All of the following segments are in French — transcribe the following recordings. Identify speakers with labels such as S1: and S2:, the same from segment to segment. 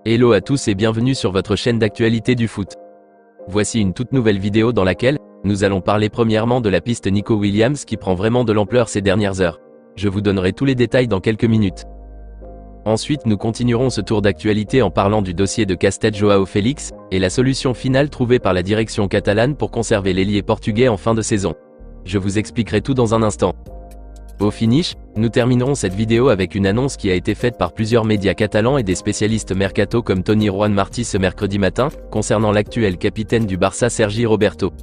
S1: Hello à tous et bienvenue sur votre chaîne d'actualité du foot. Voici une toute nouvelle vidéo dans laquelle nous allons parler premièrement de la piste Nico Williams qui prend vraiment de l'ampleur ces dernières heures. Je vous donnerai tous les détails dans quelques minutes. Ensuite nous continuerons ce tour d'actualité en parlant du dossier de casse-tête Joao Félix et la solution finale trouvée par la direction catalane pour conserver l'ailier portugais en fin de saison. Je vous expliquerai tout dans un instant. Au finish, nous terminerons cette vidéo avec une annonce qui a été faite par plusieurs médias catalans et des spécialistes mercato comme Tony Juan Martí ce mercredi matin, concernant l'actuel capitaine du Barça Sergi Roberto.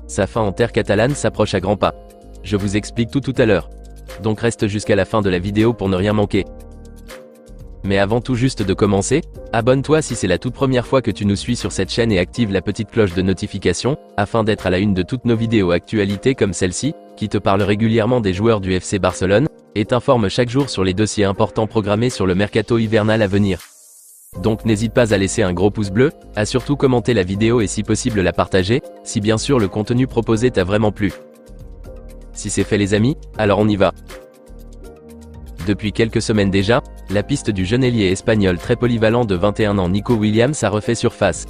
S1: Sa fin en terre catalane s'approche à grands pas. Je vous explique tout à l'heure. Donc reste jusqu'à la fin de la vidéo pour ne rien manquer. Mais avant tout juste de commencer, abonne-toi si c'est la toute première fois que tu nous suis sur cette chaîne et active la petite cloche de notification, afin d'être à la une de toutes nos vidéos actualités comme celle-ci, qui te parle régulièrement des joueurs du FC Barcelone, et t'informe chaque jour sur les dossiers importants programmés sur le mercato hivernal à venir. Donc n'hésite pas à laisser un gros pouce bleu, à surtout commenter la vidéo et si possible la partager, si bien sûr le contenu proposé t'a vraiment plu. Si c'est fait les amis, alors on y va. Depuis quelques semaines déjà, la piste du jeune ailier espagnol très polyvalent de 21 ans Nico Williams a refait surface.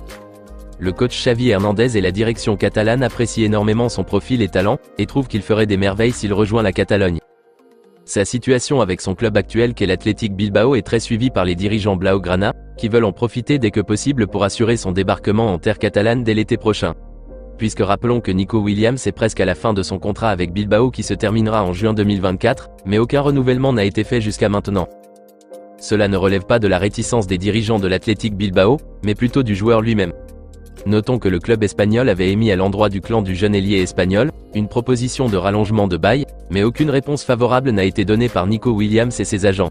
S1: Le coach Xavi Hernandez et la direction catalane apprécient énormément son profil et talent, et trouvent qu'il ferait des merveilles s'il rejoint la Catalogne. Sa situation avec son club actuel qu'est l'Athletic Bilbao est très suivie par les dirigeants blaugrana, qui veulent en profiter dès que possible pour assurer son débarquement en terre catalane dès l'été prochain. Puisque rappelons que Nico Williams est presque à la fin de son contrat avec Bilbao qui se terminera en juin 2024, mais aucun renouvellement n'a été fait jusqu'à maintenant. Cela ne relève pas de la réticence des dirigeants de l'Athletic Bilbao, mais plutôt du joueur lui-même. Notons que le club espagnol avait émis à l'endroit du clan du jeune ailier espagnol, une proposition de rallongement de bail, mais aucune réponse favorable n'a été donnée par Nico Williams et ses agents.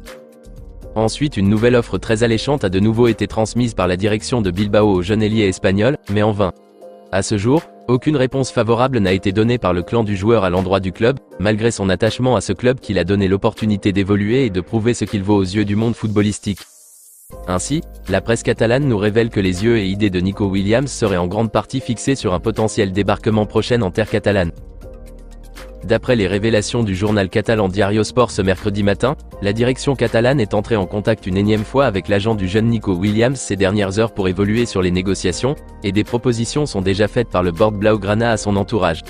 S1: Ensuite une nouvelle offre très alléchante a de nouveau été transmise par la direction de Bilbao au jeune ailier espagnol, mais en vain. À ce jour, aucune réponse favorable n'a été donnée par le clan du joueur à l'endroit du club, malgré son attachement à ce club qui l'a donné l'opportunité d'évoluer et de prouver ce qu'il vaut aux yeux du monde footballistique. Ainsi, la presse catalane nous révèle que les yeux et idées de Nico Williams seraient en grande partie fixés sur un potentiel débarquement prochain en terre catalane. D'après les révélations du journal catalan Diario Sport ce mercredi matin, la direction catalane est entrée en contact une énième fois avec l'agent du jeune Nico Williams ces dernières heures pour évoluer sur les négociations, et des propositions sont déjà faites par le board blaugrana à son entourage.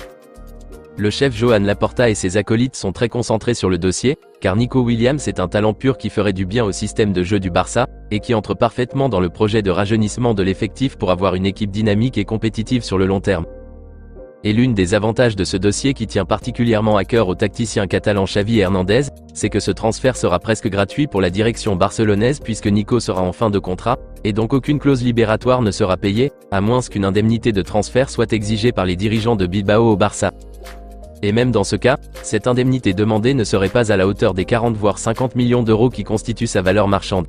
S1: Le chef Joan Laporta et ses acolytes sont très concentrés sur le dossier, car Nico Williams est un talent pur qui ferait du bien au système de jeu du Barça, et qui entre parfaitement dans le projet de rajeunissement de l'effectif pour avoir une équipe dynamique et compétitive sur le long terme. Et l'une des avantages de ce dossier qui tient particulièrement à cœur au tacticien catalan Xavi Hernandez, c'est que ce transfert sera presque gratuit pour la direction barcelonaise puisque Nico sera en fin de contrat, et donc aucune clause libératoire ne sera payée, à moins qu'une indemnité de transfert soit exigée par les dirigeants de Bilbao au Barça. Et même dans ce cas, cette indemnité demandée ne serait pas à la hauteur des 40 voire 50 millions d'euros qui constituent sa valeur marchande.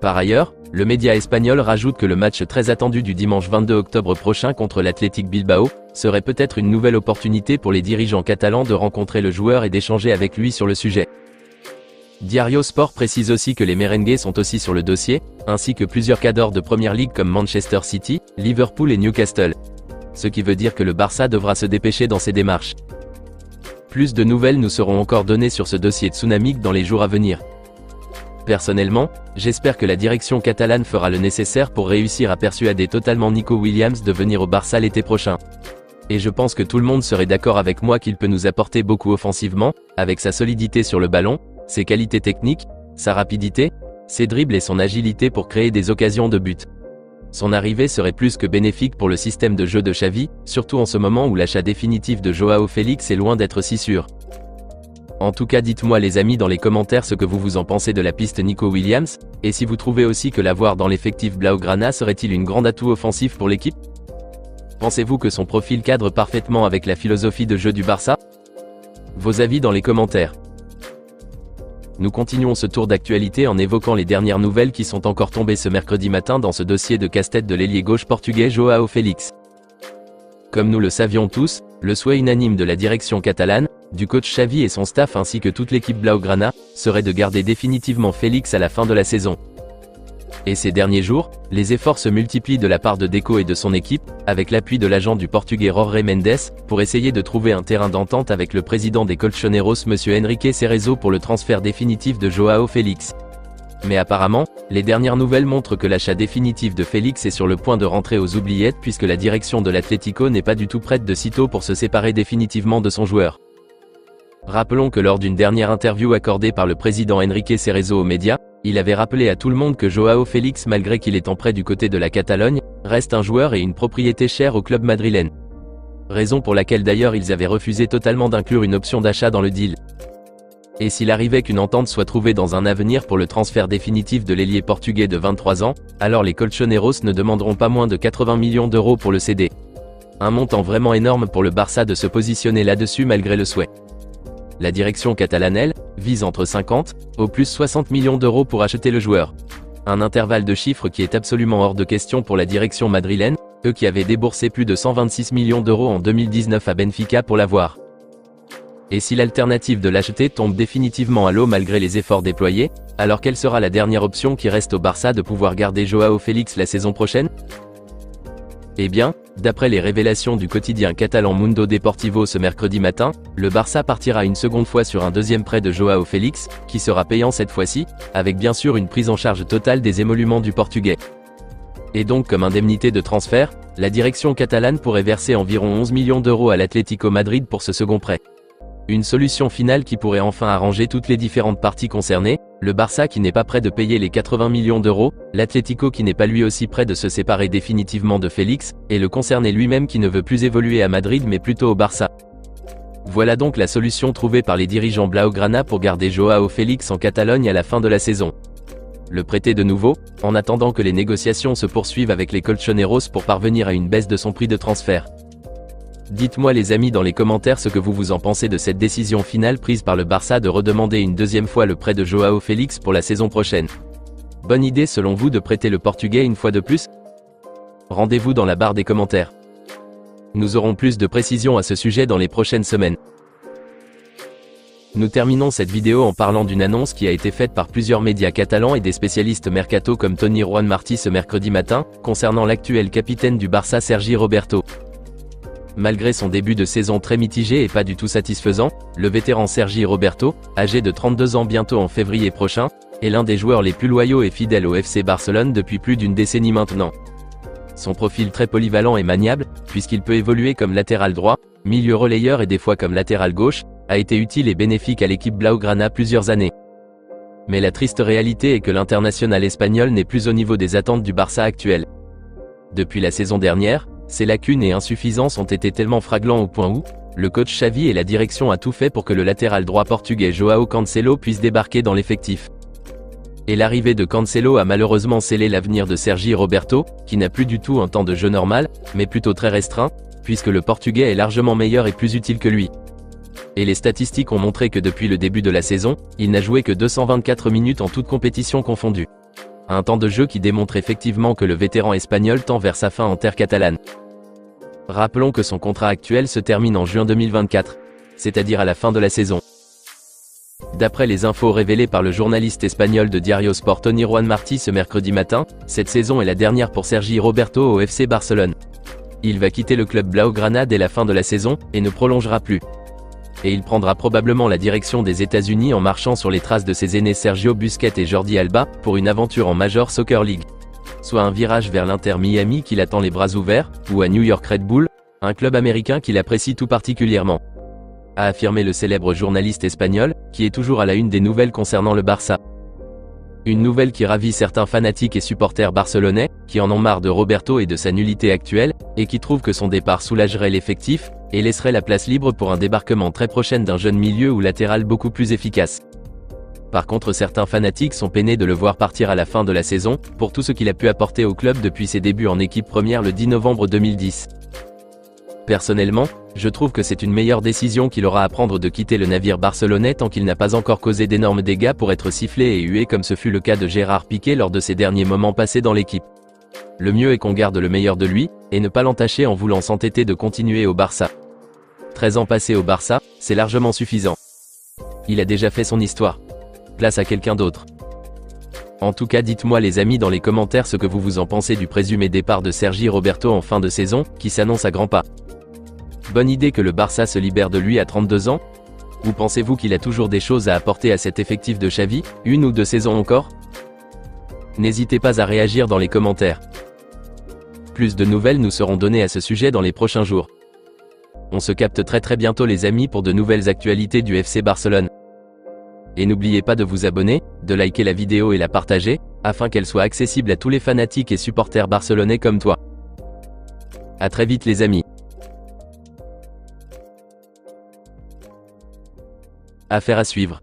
S1: Par ailleurs, le média espagnol rajoute que le match très attendu du dimanche 22 octobre prochain contre l'Athletic Bilbao serait peut-être une nouvelle opportunité pour les dirigeants catalans de rencontrer le joueur et d'échanger avec lui sur le sujet. Diario Sport précise aussi que les merengues sont aussi sur le dossier, ainsi que plusieurs cadors de Première Ligue comme Manchester City, Liverpool et Newcastle. Ce qui veut dire que le Barça devra se dépêcher dans ses démarches. Plus de nouvelles nous seront encore données sur ce dossier tsunamique dans les jours à venir. Personnellement, j'espère que la direction catalane fera le nécessaire pour réussir à persuader totalement Nico Williams de venir au Barça l'été prochain. Et je pense que tout le monde serait d'accord avec moi qu'il peut nous apporter beaucoup offensivement, avec sa solidité sur le ballon, ses qualités techniques, sa rapidité, ses dribbles et son agilité pour créer des occasions de but. Son arrivée serait plus que bénéfique pour le système de jeu de Xavi, surtout en ce moment où l'achat définitif de Joao Félix est loin d'être si sûr. En tout cas dites-moi les amis dans les commentaires ce que vous en pensez de la piste Nico Williams, et si vous trouvez aussi que l'avoir dans l'effectif blaugrana serait-il une grande atout offensif pour l'équipe? Pensez-vous que son profil cadre parfaitement avec la philosophie de jeu du Barça? Vos avis dans les commentaires. Nous continuons ce tour d'actualité en évoquant les dernières nouvelles qui sont encore tombées ce mercredi matin dans ce dossier de casse-tête de l'ailier gauche portugais Joao Félix. Comme nous le savions tous, le souhait unanime de la direction catalane, du coach Xavi et son staff ainsi que toute l'équipe blaugrana, serait de garder définitivement Félix à la fin de la saison. Et ces derniers jours, les efforts se multiplient de la part de Deco et de son équipe, avec l'appui de l'agent du portugais Jorge Mendes, pour essayer de trouver un terrain d'entente avec le président des Colchoneros M. Enrique Cerezo pour le transfert définitif de Joao Félix. Mais apparemment, les dernières nouvelles montrent que l'achat définitif de Félix est sur le point de rentrer aux oubliettes puisque la direction de l'Atlético n'est pas du tout prête de sitôt pour se séparer définitivement de son joueur. Rappelons que lors d'une dernière interview accordée par le président Enrique Cerezo aux médias, il avait rappelé à tout le monde que Joao Félix, malgré qu'il est en prêt du côté de la Catalogne, reste un joueur et une propriété chère au club madrilène. Raison pour laquelle d'ailleurs ils avaient refusé totalement d'inclure une option d'achat dans le deal. Et s'il arrivait qu'une entente soit trouvée dans un avenir pour le transfert définitif de l'ailier portugais de 23 ans, alors les colchoneros ne demanderont pas moins de 80 millions d'euros pour le céder. Un montant vraiment énorme pour le Barça de se positionner là-dessus malgré le souhait. La direction catalane, elle, vise entre 50 au plus 60 millions d'euros pour acheter le joueur. Un intervalle de chiffres qui est absolument hors de question pour la direction madrilène, eux qui avaient déboursé plus de 126 millions d'euros en 2019 à Benfica pour l'avoir. Et si l'alternative de l'acheter tombe définitivement à l'eau malgré les efforts déployés, alors quelle sera la dernière option qui reste au Barça de pouvoir garder Joao Félix la saison prochaine? Eh bien, d'après les révélations du quotidien catalan Mundo Deportivo ce mercredi matin, le Barça partira une seconde fois sur un deuxième prêt de Joao Félix, qui sera payant cette fois-ci, avec bien sûr une prise en charge totale des émoluments du Portugais. Et donc comme indemnité de transfert, la direction catalane pourrait verser environ 11 millions d'euros à l'Atlético Madrid pour ce second prêt. Une solution finale qui pourrait enfin arranger toutes les différentes parties concernées, le Barça qui n'est pas prêt de payer les 80 millions d'euros, l'Atlético qui n'est pas lui aussi prêt de se séparer définitivement de Félix, et le concerné lui-même qui ne veut plus évoluer à Madrid mais plutôt au Barça. Voilà donc la solution trouvée par les dirigeants blaugrana pour garder Joao Félix en Catalogne à la fin de la saison. Le prêter de nouveau, en attendant que les négociations se poursuivent avec les colchoneros pour parvenir à une baisse de son prix de transfert. Dites-moi les amis dans les commentaires ce que vous en pensez de cette décision finale prise par le Barça de redemander une deuxième fois le prêt de Joao Félix pour la saison prochaine. Bonne idée selon vous de prêter le Portugais une fois de plus? Rendez-vous dans la barre des commentaires. Nous aurons plus de précisions à ce sujet dans les prochaines semaines. Nous terminons cette vidéo en parlant d'une annonce qui a été faite par plusieurs médias catalans et des spécialistes mercato comme Tony Juan Martí ce mercredi matin, concernant l'actuel capitaine du Barça Sergi Roberto. Malgré son début de saison très mitigé et pas du tout satisfaisant, le vétéran Sergi Roberto, âgé de 32 ans bientôt en février prochain, est l'un des joueurs les plus loyaux et fidèles au FC Barcelone depuis plus d'une décennie maintenant. Son profil très polyvalent et maniable, puisqu'il peut évoluer comme latéral droit, milieu relayeur et des fois comme latéral gauche, a été utile et bénéfique à l'équipe blaugrana plusieurs années. Mais la triste réalité est que l'international espagnol n'est plus au niveau des attentes du Barça actuel. Depuis la saison dernière, ses lacunes et insuffisances ont été tellement flagrants au point où, le coach Xavi et la direction a tout fait pour que le latéral droit portugais Joao Cancelo puisse débarquer dans l'effectif. Et l'arrivée de Cancelo a malheureusement scellé l'avenir de Sergi Roberto, qui n'a plus du tout un temps de jeu normal, mais plutôt très restreint, puisque le portugais est largement meilleur et plus utile que lui. Et les statistiques ont montré que depuis le début de la saison, il n'a joué que 224 minutes en toute compétition confondue. Un temps de jeu qui démontre effectivement que le vétéran espagnol tend vers sa fin en terre catalane. Rappelons que son contrat actuel se termine en juin 2024, c'est-à-dire à la fin de la saison. D'après les infos révélées par le journaliste espagnol de Diario Sport Tony Juan Martí ce mercredi matin, cette saison est la dernière pour Sergi Roberto au FC Barcelone. Il va quitter le club blaugrana dès la fin de la saison, et ne prolongera plus. Et il prendra probablement la direction des États-Unis en marchant sur les traces de ses aînés Sergio Busquets et Jordi Alba, pour une aventure en Major Soccer League. Soit un virage vers l'Inter Miami qui l'attend les bras ouverts, ou à New York Red Bull, un club américain qu'il apprécie tout particulièrement. A affirmé le célèbre journaliste espagnol, qui est toujours à la une des nouvelles concernant le Barça. Une nouvelle qui ravit certains fanatiques et supporters barcelonais, qui en ont marre de Roberto et de sa nullité actuelle, et qui trouvent que son départ soulagerait l'effectif, et laisserait la place libre pour un débarquement très prochain d'un jeune milieu ou latéral beaucoup plus efficace. Par contre certains fanatiques sont peinés de le voir partir à la fin de la saison, pour tout ce qu'il a pu apporter au club depuis ses débuts en équipe première le 10 novembre 2010. Personnellement, je trouve que c'est une meilleure décision qu'il aura à prendre de quitter le navire barcelonais tant qu'il n'a pas encore causé d'énormes dégâts pour être sifflé et hué comme ce fut le cas de Gérard Piqué lors de ses derniers moments passés dans l'équipe. Le mieux est qu'on garde le meilleur de lui, et ne pas l'entacher en voulant s'entêter de continuer au Barça. 13 ans passés au Barça, c'est largement suffisant. Il a déjà fait son histoire. Place à quelqu'un d'autre. En tout cas dites-moi les amis dans les commentaires ce que vous en pensez du présumé départ de Sergi Roberto en fin de saison, qui s'annonce à grands pas. Bonne idée que le Barça se libère de lui à 32 ans? Ou pensez-vous qu'il a toujours des choses à apporter à cet effectif de Xavi, une ou deux saisons encore? N'hésitez pas à réagir dans les commentaires. Plus de nouvelles nous seront données à ce sujet dans les prochains jours. On se capte très bientôt les amis pour de nouvelles actualités du FC Barcelone. Et n'oubliez pas de vous abonner, de liker la vidéo et la partager, afin qu'elle soit accessible à tous les fanatiques et supporters barcelonais comme toi. À très vite les amis. Affaire à suivre.